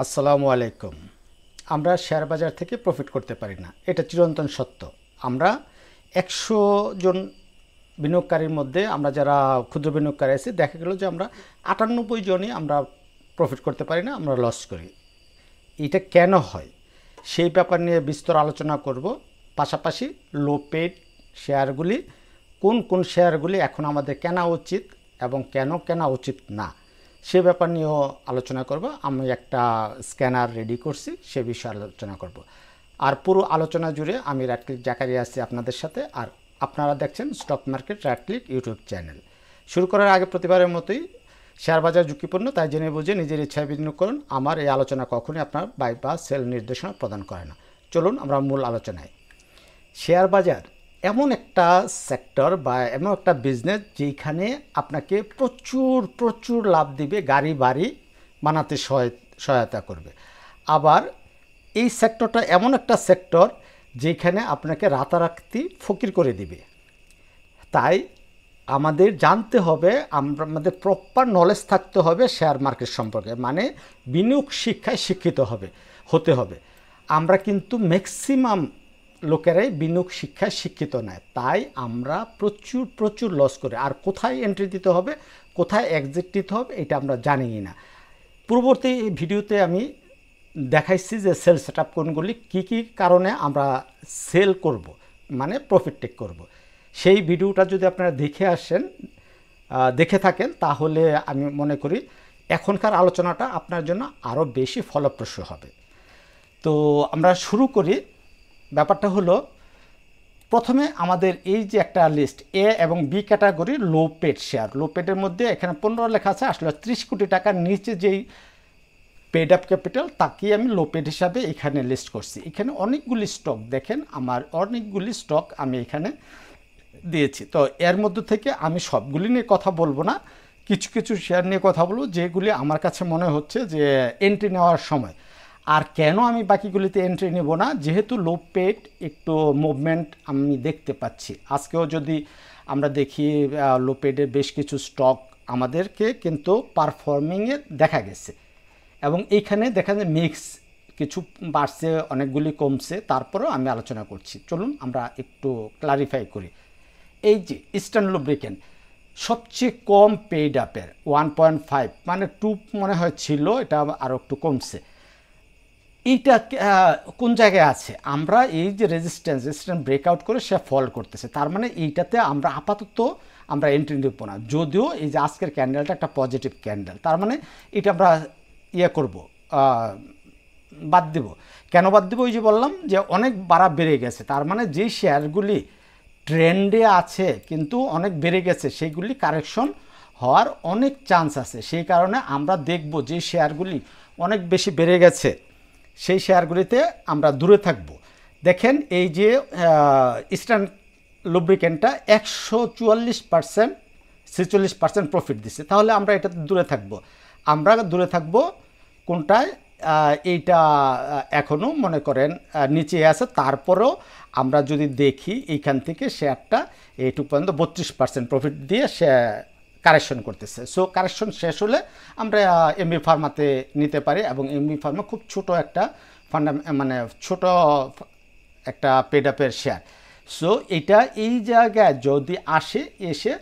আসসালামু আলাইকুম। আমরা শেয়ার বাজার থেকে প্রফিট করতে পারি না, এটা চিরন্তন সত্য। আমরা ১০০ জন বিনিয়োগকারীর মধ্যে আমরা যারা ক্ষুদ্র বিনিয়োগকারী আছি, দেখা গেল যে আমরা ৯৮ জনই আমরা প্রফিট করতে পারি না, আমরা লস করি। এটা কেন হয় সেই ব্যাপার নিয়ে বিস্তর আলোচনা করব। পাশাপাশি লো পেইড শেয়ারগুলি কোন কোন শেয়ারগুলি এখন আমাদের কেনা উচিত এবং কেন কেনা উচিত না সে ব্যাপার নিয়েও আলোচনা করব। আমি একটা স্ক্যানার রেডি করছি, সে বিষয়ে আলোচনা করব। আর পুরো আলোচনা জুড়ে আমি রাটক্লিক জাকারিয়া আছি আপনাদের সাথে, আর আপনারা দেখছেন স্টক মার্কেট রাটক্লিক ইউটিউব চ্যানেল। শুরু করার আগে প্রতিবারের মতোই শেয়ার বাজার ঝুঁকিপূর্ণ, তাই জেনে বুঝে নিজের ইচ্ছায় বিনিয়োগ করুন। আমার এই আলোচনা কখনোই আপনার বাই বা সেল নির্দেশনা প্রদান করে না। চলুন আমরা মূল আলোচনায়। শেয়ার বাজার এমন একটা সেক্টর বা এমন একটা বিজনেস যেখানে আপনাকে প্রচুর প্রচুর লাভ দিবে, গাড়ি বাড়ি বানাতে সহায়তা করবে। আবার এই সেক্টরটা এমন একটা সেক্টর যেখানে আপনাকে রাতারাতি ফকির করে দিবে। তাই আমাদের জানতে হবে, আমাদের প্রপার নলেজ থাকতে হবে শেয়ার মার্কেট সম্পর্কে, মানে বিনিয়োগ শিক্ষায় শিক্ষিত হতে হবে। আমরা কিন্তু ম্যাক্সিমাম লোকেরাই বিনিয়োগ শিক্ষায় শিক্ষিত নয়, তাই আমরা প্রচুর প্রচুর লস করি। আর কোথায় এন্ট্রি দিতে হবে, কোথায় এক্সিট দিতে হবে, এটা আমরা জানিই না। পূর্ববর্তী ভিডিওতে আমি দেখাইছি যে সেল সেট আপ কোনগুলি, কী কী কারণে আমরা সেল করব, মানে প্রফিট টেক করব। সেই ভিডিওটা যদি আপনারা দেখে থাকেন তাহলে আমি মনে করি এখনকার আলোচনাটা আপনার জন্য আরও বেশি ফলপ্রসূ হবে। তো আমরা শুরু করি। ব্যাপারটা হলো, প্রথমে আমাদের এই যে একটা লিস্ট, এ এবং B category low paid share. Low পেডের মধ্যে এখানে 15 লেখা আছে, আসলে 30 কোটি টাকার নিচে যেই পেড আপ ক্যাপিটাল তাকেই আমি লো পেড হিসাবে এখানে লিস্ট করছি। এখানে অনেকগুলি স্টক দেখেন, আমার অনেকগুলি স্টক আমি এখানে দিয়েছি। তো এর মধ্যে থেকে আমি সবগুলি নিয়ে কথা বলবো না, কিছু কিছু শেয়ার নিয়ে কথা বলবো যেগুলি আমার কাছে মনে হচ্ছে যে এন্ট্রি নেওয়ার সময়। আর কেন আমি বাকিগুলিতে এন্ট্রি নেব না, যেহেতু লো পেড একটু মুভমেন্ট আমি দেখতে পাচ্ছি। আজকেও যদি আমরা দেখি লো পেডের বেশ কিছু স্টক আমাদেরকে কিন্তু পারফর্মিংয়ে দেখা গেছে, এবং এইখানে দেখা যায় মিক্স, কিছু বাড়ছে অনেকগুলি কমছে। তারপরেও আমি আলোচনা করছি, চলুন আমরা একটু ক্লারিফাই করি। এই যে ইস্টার্ন লুব্রিকেন্ট সবচেয়ে কম পেইড আপের 1.5, মানে 2 মনে হয় ছিল, এটা আরও একটু কমছে। এইটা কোন জায়গায় আছে, আমরা এই যে রেজিস্ট্যান্স ব্রেকআউট করে সে ফল করতেছে, তার মানে এইটাতে আমরা আপাতত আমরা এন্ট্রি নেব না। যদিও এই যে আজকের ক্যান্ডেলটা একটা পজিটিভ ক্যান্ডেল, তার মানে এটা আমরা করব, বাদ দেব। কেন বাদ দেব? ওই যে বললাম যে অনেক বাড়া বেড়ে গেছে, তার মানে যে শেয়ারগুলি ট্রেন্ডে আছে কিন্তু অনেক বেড়ে গেছে, সেইগুলি কারেকশন হওয়ার অনেক চান্স আছে। সেই কারণে আমরা দেখব যে শেয়ারগুলি অনেক বেশি বেড়ে গেছে সেই শেয়ারগুলিতে আমরা দূরে থাকব। দেখেন এই যে ইস্টার্ন লুব্রিকেন্টটা 144%, 46% প্রফিট দিচ্ছে, তাহলে আমরা এটা দূরে থাকব। আমরা দূরে থাকব কোনটায়? এইটা এখনও মনে করেন নিচে আছে, তারপরেও আমরা যদি দেখি এইখান থেকে শেয়ারটা এইটুকু পর্যন্ত 32% প্রফিট দিয়ে সে কারেকশন করতেছে। সো কারেকশন শেষ হলে আমরা এমবি ফার্মাতে নিতে পারি, এবং এমবি ফার্মা খুব ছোট একটা মানে ছোট একটা পেড আপের শেয়ার। সো এটা এই জায়গায় যদি এসে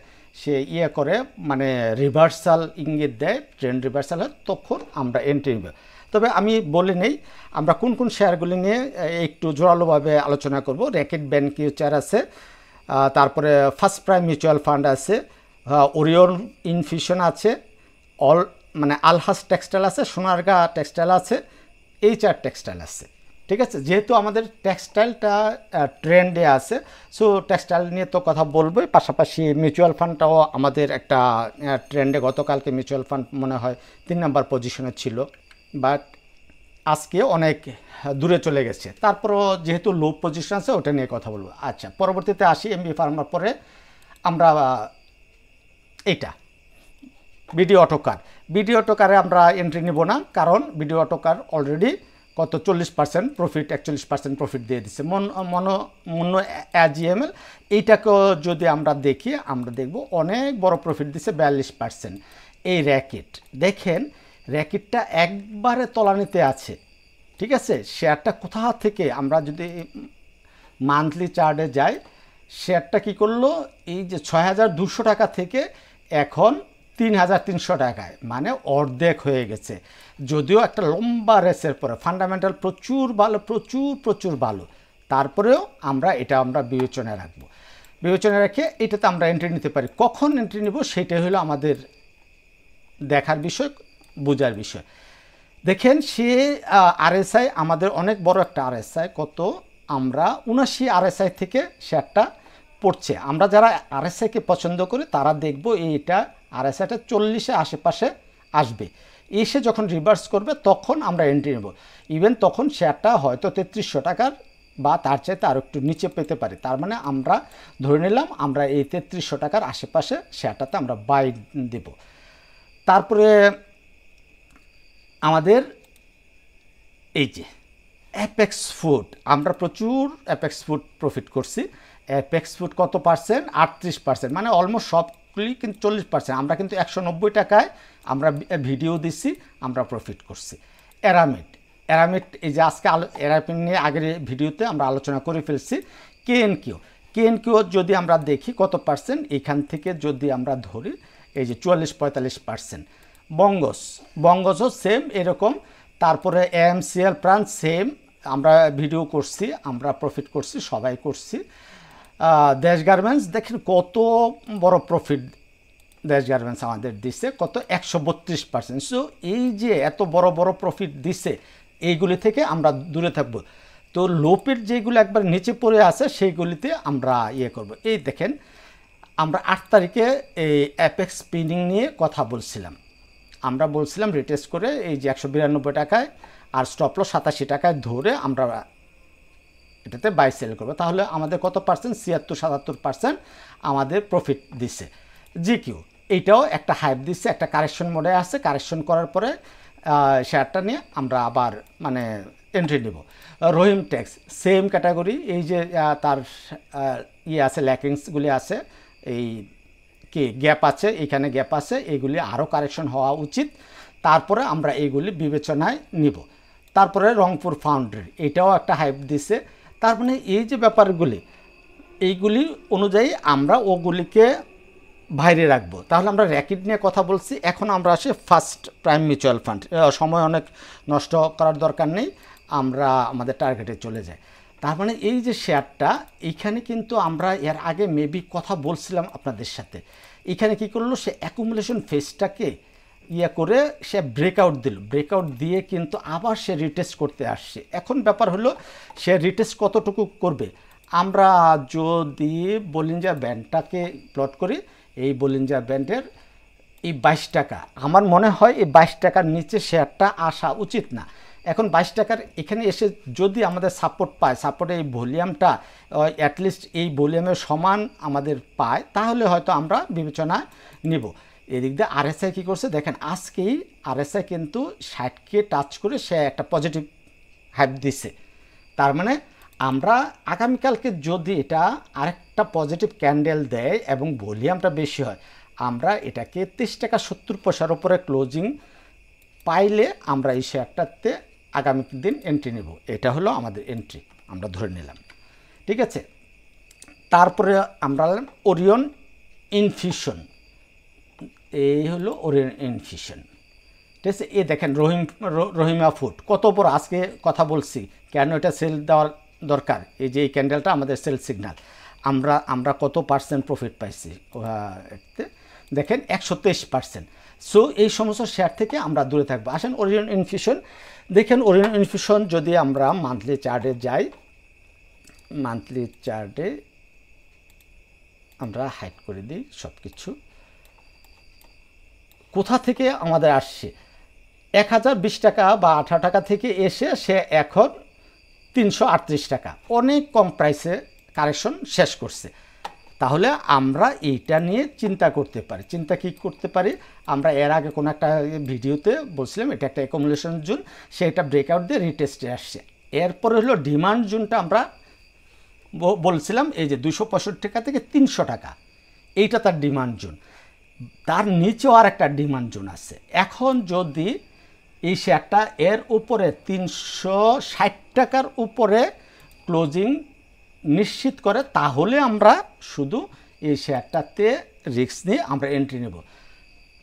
সে করে, মানে রিভার্সাল ইঙ্গিত দেয়, ট্রেন্ড রিভার্সাল হয়, তখন আমরা এন্ট্রি নেব। তবে আমি বলে নেই আমরা কোন কোন শেয়ারগুলি নিয়ে একটু জোরালোভাবে আলোচনা করব। র্যাকেট ব্যাংক ফিউচার আছে, তারপরে ফার্স্ট প্রাইম মিউচুয়াল ফান্ড আছে, ওরিয়ন ইনফিউশন আছে, মানে আলহাস টেক্সটাইল আছে, সোনারগাঁ টেক্সটাইল আছে, এইচআর টেক্সটাইল আছে। ঠিক আছে, যেহেতু আমাদের টেক্সটাইলটা ট্রেন্ডে আছে, সো টেক্সটাইল নিয়ে তো কথা বলবোই। পাশাপাশি মিউচুয়াল ফান্ডটাও আমাদের একটা ট্রেন্ডে, গতকালকে মিউচুয়াল ফান্ড মনে হয় 3 নম্বর পজিশনে ছিল, বাট আজকে অনেক দূরে চলে গেছে। তারপরও যেহেতু লো পজিশন আছে, ওটা নিয়ে কথা বলবো। আচ্ছা, পরবর্তীতে আসি এমবি ফার্মার পরে আমরা এটা বিডি অটোকার। বিডি অটোকারে আমরা এন্ট্রি নিব না, কারণ বিডি অটোকার অলরেডি কত 40% প্রফিট, 41% প্রফিট দিয়ে দিচ্ছে। মনো এজিএমএল এইটাকেও যদি আমরা দেখি, আমরা দেখব অনেক বড় প্রফিট দিচ্ছে, 42%। এই র্যাকেট দেখেন, র্যাকেটটা একবারে তলানিতে আছে, ঠিক আছে। শেয়ারটা কোথা থেকে আমরা যদি মান্থলি চার্টে যাই, শেয়ারটা কি করলো, এই যে ৬,২০০ টাকা থেকে এখন ৩,৩০০ টাকায়, মানে অর্ধেক হয়ে গেছে। যদিও একটা লম্বা রেসের পরে ফান্ডামেন্টাল প্রচুর ভালো, প্রচুর ভালো, তারপরেও আমরা বিবেচনায় রাখবো। বিবেচনায় রেখে এটাতে আমরা এন্ট্রি নিতে পারি। কখন এন্ট্রি নিব সেটাই হলো আমাদের দেখার বিষয়, বোঝার বিষয়। দেখেন সে আরএসআই আমাদের অনেক বড় একটা আরএসআই, কত আমরা ৭৯ আরএসআই থেকে শেয়ারটা পড়ছে। আমরা যারা আরএসআইকে পছন্দ করি তারা দেখব এইটা আরএসআইটা ৪০-এর আশেপাশে আসবে, এসে যখন রিভার্স করবে তখন আমরা এন্ট্রি নেব। ইভেন তখন শেয়ারটা হয়তো ৩৩০০ টাকার বা তার চাইতে আরও একটু নিচে পেতে পারি। তার মানে আমরা ধরে নিলাম আমরা এই ৩৩০০ টাকার আশেপাশে শেয়ারটাতে আমরা বাই দেব। তারপরে আমাদের এই যে অ্যাপেক্স ফুড, আমরা প্রচুর অ্যাপেক্স ফুড প্রফিট করছি। অ্যাপেক্স ফুড কত পার্সেন্ট? ৩৮%, মানে অলমোস্ট সবগুলি কিন্তু ৪০%। আমরা কিন্তু ১৯০ টাকায় আমরা ভিডিও দিচ্ছি, আমরা প্রফিট করছি। অ্যারামিড এই যে আজকে অ্যারামিড নিয়ে আগের ভিডিওতে আমরা আলোচনা করে ফেলছি। কেএনকিউ যদি আমরা দেখি কত পার্সেন্ট, এখান থেকে যদি আমরা ধরি এই যে ৪৪-৪৫%। বঙ্গসও সেম এরকম। তারপরে এমসিএল প্রাণ সেম, আমরা ভিডিও করছি, আমরা প্রফিট করছি, সবাই করছি। দেশ গার্মেন্টস দেখেন কত বড় প্রফিট দেশ গার্মেন্টস আমাদের দিচ্ছে, কত ১৩২%। সো এই যে এত বড় বড় প্রফিট দিচ্ছে, এইগুলি থেকে আমরা দূরে থাকব। তো লোপের যেগুলো একবার নিচে পড়ে আছে সেইগুলিতে আমরা করব। এই দেখেন আমরা ৮ তারিখে এই অ্যাপেক্স স্পিনিং নিয়ে কথা বলছিলাম। আমরা বলছিলাম রিটেস্ট করে এই যে ১৯২ টাকায় আর স্টপ লস ৮৭ টাকায় ধরে আমরা এটাতে বাই সেল করবো। তাহলে আমাদের কত পার্সেন্ট? ৭৬-৭৭% আমাদের প্রফিট দিচ্ছে। জিকিউ এইটাও একটা হাইপ দিচ্ছে, একটা কারেকশন মোডে আছে। কারেকশন করার পরে শেয়ারটা নিয়ে আমরা আবার মানে এন্ট্রি নেব। রহিম টেক্স সেম ক্যাটাগরি, এই যে তার আছে, ল্যাকিংসগুলি আছে, এই কি গ্যাপ আছে, এখানে গ্যাপ আছে, এইগুলি আরও কারেকশন হওয়া উচিত। তারপরে আমরা এইগুলি বিবেচনায় নিব। তারপরে রংপুর ফাউন্ড্রি, এটাও একটা হাইপ দিছে। তার মানে এই যে ব্যাপারগুলি, এইগুলি অনুযায়ী আমরা ওগুলিকে বাইরে রাখবো। তাহলে আমরা র্যাকেট নিয়ে কথা বলছি। এখন আমরা আসি ফার্স্ট প্রাইম মিউচুয়াল ফান্ড। সময় অনেক নষ্ট করার দরকার নেই, আমরা আমাদের টার্গেটে চলে যাই। তার মানে এই যে শেয়ারটা, এইখানে কিন্তু আমরা এর আগে মেবি কথা বলছিলাম আপনাদের সাথে। এখানে কি করলো, সে অ্যাকুমুলেশন ফেজটাকে করে সে ব্রেকআউট দিল। ব্রেকআউট দিয়ে কিন্তু আবার সে রিটেস্ট করতে আসছে। এখন ব্যাপার হলো সে রিটেস্ট কতটুকু করবে। আমরা যদি বলিঞ্জার ব্যান্ডটাকে প্লট করি, এই বলিঞ্জার ব্যান্ডের এই ২২ টাকা, আমার মনে হয় এই ২২ টাকার নিচে শেয়ারটা আসা উচিত না। এখন ২২ টাকার এখানে এসে যদি আমাদের সাপোর্ট পায়, সাপোর্টের এই ভলিউমটা অ্যাটলিস্ট এই ভলিউমের সমান আমাদের পায়, তাহলে হয়তো আমরা বিবেচনায় নিব। এদিক দিয়ে আরএসআই কী করছে দেখেন, আজকেই আরএসআই কিন্তু ৬০কে টাচ করে সে একটা পজিটিভ হাইপ দিচ্ছে। তার মানে আমরা আগামীকালকে যদি এটা আরেকটা পজিটিভ ক্যান্ডেল দেয় এবং ভলিউমটা বেশি হয়, আমরা এটাকে ৩৩.৭০ উপরে ক্লোজিং পাইলে আমরা এই শেয়ারটাতে আগামী দিন এন্ট্রি নেব। এটা হলো আমাদের এন্ট্রি, আমরা ধরে নিলাম, ঠিক আছে। তারপরে আমরা ওরিয়ন ইনফিউশন, এই হলো ওরিয়ন ইনফিউশন, ঠিক আছে। এ দেখেন রহিমা ফুড কত বড়, আজকে কথা বলছি কেন এটা সেল দেওয়ার দরকার। এই যে এই ক্যান্ডেলটা আমাদের সেল সিগন্যাল। আমরা কত পার্সেন্ট প্রফিট পাইছি দেখেন, ১২৩%। সো এই সমস্ত শেয়ার থেকে আমরা দূরে থাকবো। আসেন ওরিয়ন ইনফিউশন দেখেন। ওরিয়ন ইনফিউশন যদি আমরা মান্থলি চার্টে যাই, মান্থলি চার্টে আমরা হাইড করে দিই সব কিছু। কোথা থেকে আমাদের আসছে, ১০২০ টাকা বা ১৮ টাকা থেকে এসে সে এখন ৩৩৮ টাকা, অনেক কম প্রাইসে কারেকশন শেষ করছে। তাহলে আমরা এইটা নিয়ে চিন্তা করতে পারি। চিন্তা কি করতে পারি, আমরা এর আগে কোনো একটা ভিডিওতে বলছিলাম এটা একটা অ্যাকুমুলেশন জোন, সেটা ব্রেকআউট দিয়ে রিটেস্টে আসছে। এরপরে হলো ডিমান্ড জোনটা আমরা বলছিলাম এই যে ২৬৫ টাকা থেকে ৩০০ টাকা, এইটা তার ডিমান্ড জোন। তার নিচেও আর একটা ডিমান্ড জোন আছে। এখন যদি এই শেয়ারটা এর উপরে 360 টাকার উপরে ক্লোজিং নিশ্চিত করে, তাহলে আমরা শুধু এই শেয়ারটাতে রিস্ক নিয়ে আমরা এন্ট্রি নেব।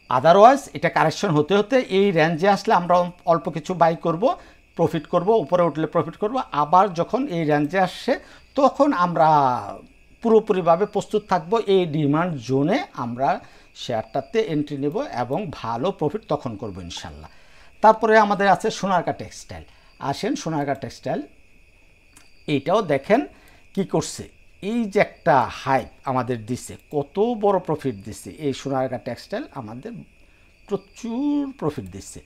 আদারওয়াইজ এটা কারেকশন হতে হতে এই রেঞ্জে আসলে আমরা অল্প কিছু বাই করব, প্রফিট করব, উপরে উঠলে প্রফিট করব। আবার যখন এই রেঞ্জে আসছে তখন আমরা পুরোপুরিভাবে প্রস্তুত থাকব, এই ডিমান্ড জোনে আমরা শেয়ারটাতে এন্ট্রি নেব এবং ভালো প্রফিট তখন করব ইনশাল্লাহ। তারপরে আমাদের আছে সোনারগাঁ টেক্সটাইল। আসেন সোনারগাঁ টেক্সটাইল, এইটাও দেখেন কি করছে, এই যে একটা হাইপ আমাদের দিচ্ছে, কত বড় প্রফিট দিচ্ছে এই সোনারগাঁ টেক্সটাইল, আমাদের প্রচুর প্রফিট দিচ্ছে।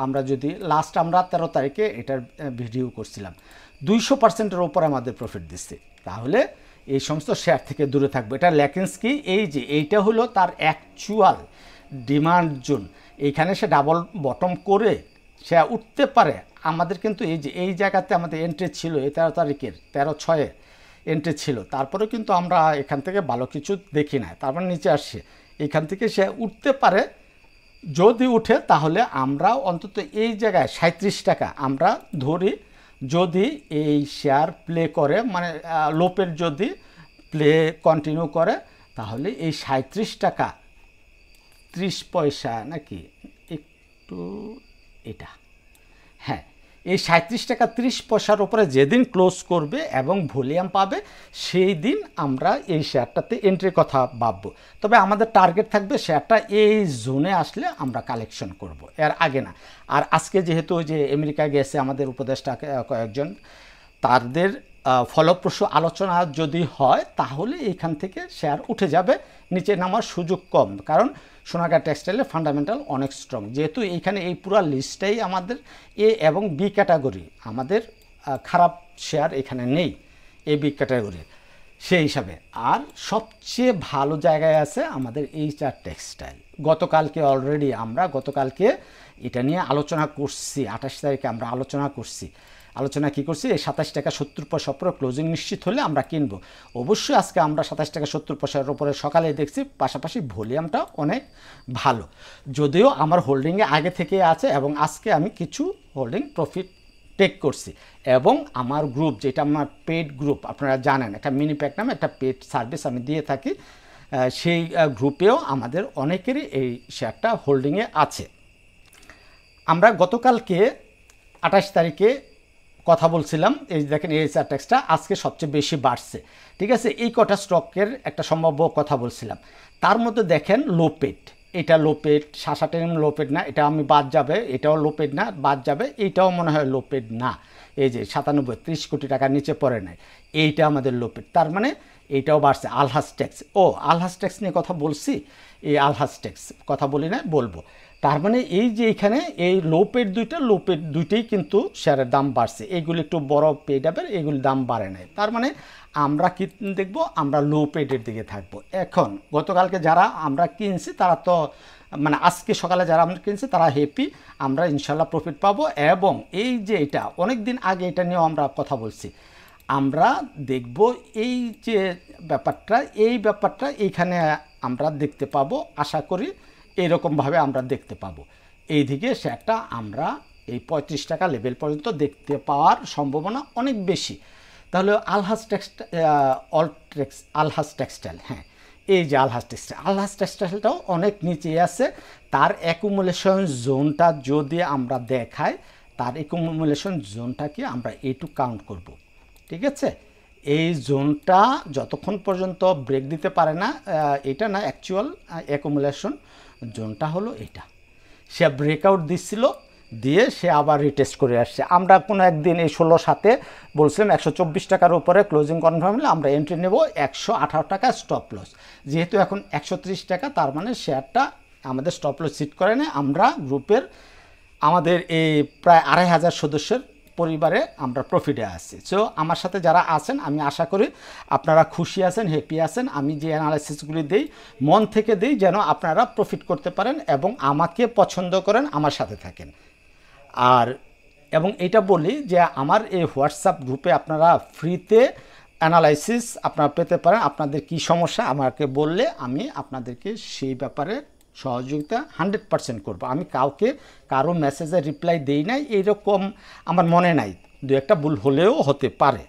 আমরা যদি লাস্ট আমরা 13 তারিখে এটার ভিডিও করছিলাম, 200%-এর ওপর আমাদের প্রফিট দিচ্ছে। তাহলে এই সমস্ত শেয়ার থেকে দূরে থাকবে। এটা ল্যাকিংস কি, এই যে এইটা হলো তার অ্যাকচুয়াল ডিমান্ড জোন, এইখানে সে ডাবল বটম করে সে উঠতে পারে। আমাদের কিন্তু এই যে এই জায়গাতে আমাদের এন্ট্রি ছিল, এই 13 তারিখের 13/6 এন্ট্রি ছিল, তারপরে কিন্তু আমরা এখান থেকে ভালো কিছু দেখি না, তারপর নিচে আসছে, এখান থেকে সে উঠতে পারে। যদি উঠে তাহলে আমরা অন্তত এই জায়গায় 37 টাকা আমরা ধরি, যদি এই শেয়ার প্লে করে, মানে লোপের যদি প্লে কন্টিনিউ করে, তাহলে এই 37 টাকা 30 পয়সা নাকি একটু এটা, হ্যাঁ, এই 37 টাকা 30 পয়সার উপরে যেদিন ক্লোজ করবে এবং ভলিউম পাবে, সেই দিন আমরা এই শেয়ারটাতে এন্ট্রির কথা ভাববো। তবে আমাদের টার্গেট থাকবে শেয়ারটা এই জোনে আসলে আমরা কালেকশন করব, এর আগে না। আর আজকে যেহেতু যে আমেরিকা গেছে আমাদের উপদেষ্টা কয়েকজন, তাদের ফলপ্রসূ আলোচনা যদি হয় তাহলে এইখান থেকে শেয়ার উঠে যাবে, নিচে নামার সুযোগ কম, কারণ সোনারগাঁ টেক্সটাইলের ফান্ডামেন্টাল অনেক স্ট্রং। যেহেতু এইখানে এই পুরো লিস্টটাই আমাদের এ এবং বি ক্যাটাগরি, আমাদের খারাপ শেয়ার এখানে নেই এ বি ক্যাটাগরি, সেই হিসাবে। আর সবচেয়ে ভালো জায়গায় আছে আমাদের এইচআর টেক্সটাইল। গতকালকে অলরেডি আমরা গতকালকে এটা নিয়ে আলোচনা করছি, 28 তারিখে আমরা আলোচনা কি করছি, এই 27 টাকা 70 পয়সা উপরে ক্লোজিং নিশ্চিত হলে আমরা কিনব। অবশ্যই আজকে আমরা 27 টাকা 70 পয়সার উপরে সকালে দেখছি, পাশাপাশি ভলিউমটা অনেক ভালো, যদিও আমার হোল্ডিংয়ে আগে থেকে আছে এবং আজকে আমি কিছু হোল্ডিং প্রফিট টেক করছি। এবং আমার গ্রুপ, যেটা আমার পেড গ্রুপ, আপনারা জানেন, একটা মিনি প্যাক নামে একটা পেড সার্ভিস আমি দিয়ে থাকি, সেই গ্রুপেও আমাদের অনেকেরই এই শেয়ারটা হোল্ডিংয়ে আছে। আমরা গতকালকে 28 তারিখে কথা বলছিলাম, এই দেখেন এইচআর টেক্সটা আজকে সবচেয়ে বেশি বাড়ছে, ঠিক আছে। এই কটা স্টকের একটা সম্ভাব্য কথা বলছিলাম, তার মধ্যে দেখেন লোপেড, এটা লোপেড, শাসাটেন লোপেড না, এটা আমি বাদ যাবে, এটাও লোপেড না, বাদ যাবে, এইটাও মনে হয় লোপেড না। এই যে 97 30 কোটি টাকার নিচে পড়ে নাই, এইটা আমাদের লোপেড, তার মানে এইটাও বাড়ছে। আলহাজ ট্যাক্স, আলহাজ ট্যাক্স নিয়ে কথা বলছি, এই আলহাজ ট্যাক্স কথা বলি না, বলবো। তার মানে এই যে এখানে এই লোপেড দুইটাই কিন্তু শেয়ারের দাম বাড়ছে, এইগুলি একটু বড় পেডাবের, এইগুলির দাম বাড়ে নাই। তার মানে আমরা কি দেখব, আমরা লো পেডের দিকে থাকবো। এখন গতকালকে যারা আমরা কিনছি তারা তো, মানে আজকে সকালে যারা আমরা কিনছি তারা হ্যাপি, আমরা ইনশাল্লাহ প্রফিট পাবো। এবং এই যে এটা অনেক দিন আগে এটা নিয়েও আমরা কথা বলছি, আমরা দেখব এই যে ব্যাপারটা এইখানে আমরা দেখতে পাবো, আশা করি এইরকমভাবে আমরা দেখতে পাবো। এই দিকে শেয়ারটা আমরা এই 35 টাকা লেভেল পর্যন্ত দেখতে পাওয়ার সম্ভাবনা অনেক বেশি। তাহলে আলহাজ টেক্সটাইল, হ্যাঁ, এই যে আলহাজ টেক্সটাইলটাও অনেক নিচে আছে। তার অ্যাকুমুলেশন জোনটা যদি আমরা দেখাই, তার অ্যাকুমুলেশন জোনটাকে আমরা এইটুকু কাউন্ট করব, ঠিক আছে। এই জোনটা যতক্ষণ পর্যন্ত ব্রেক দিতে পারে না, এটা না, অ্যাকচুয়াল অ্যাকুমুলেশন জোনটা হলো এটা। সে ব্রেকআউট দিচ্ছিল, দিয়ে সে আবার রিটেস্ট করে আসছে। আমরা কোনো একদিন এই 16/7 বলছিলাম 124 টাকার উপরে ক্লোজিং কনফার্ম হলে আমরা এন্ট্রি নেব, 118 টাকা স্টপ লস। যেহেতু এখন 130 টাকা, তার মানে শেয়ারটা আমাদের স্টপ লস সিট করে নেয়। আমরা গ্রুপের আমাদের এই প্রায় 2500 সদস্যের পরিবারে আমরা প্রফিটে আসছি। সো আমার সাথে যারা আছেন, আমি আশা করি আপনারা খুশি আছেন, হ্যাপি আছেন। আমি যে অ্যানালাইসিসগুলি দিই মন থেকে দিই, যেন আপনারা প্রফিট করতে পারেন এবং আমাকে পছন্দ করেন, আমার সাথে থাকেন। আর এবং এটা বলি যে আমার এই হোয়াটসঅ্যাপ গ্রুপে আপনারা ফ্রিতে অ্যানালাইসিস আপনারা পেতে পারেন। আপনাদের কি সমস্যা আমাকে বললে আমি আপনাদেরকে সেই ব্যাপারে সহযোগিতা 100% করব। আমি কাউকে কারো মেসেজে রিপ্লাই দেই নাই, এইরকম আমার মনে নাই। দু একটা ভুল হলেও হতে পারে।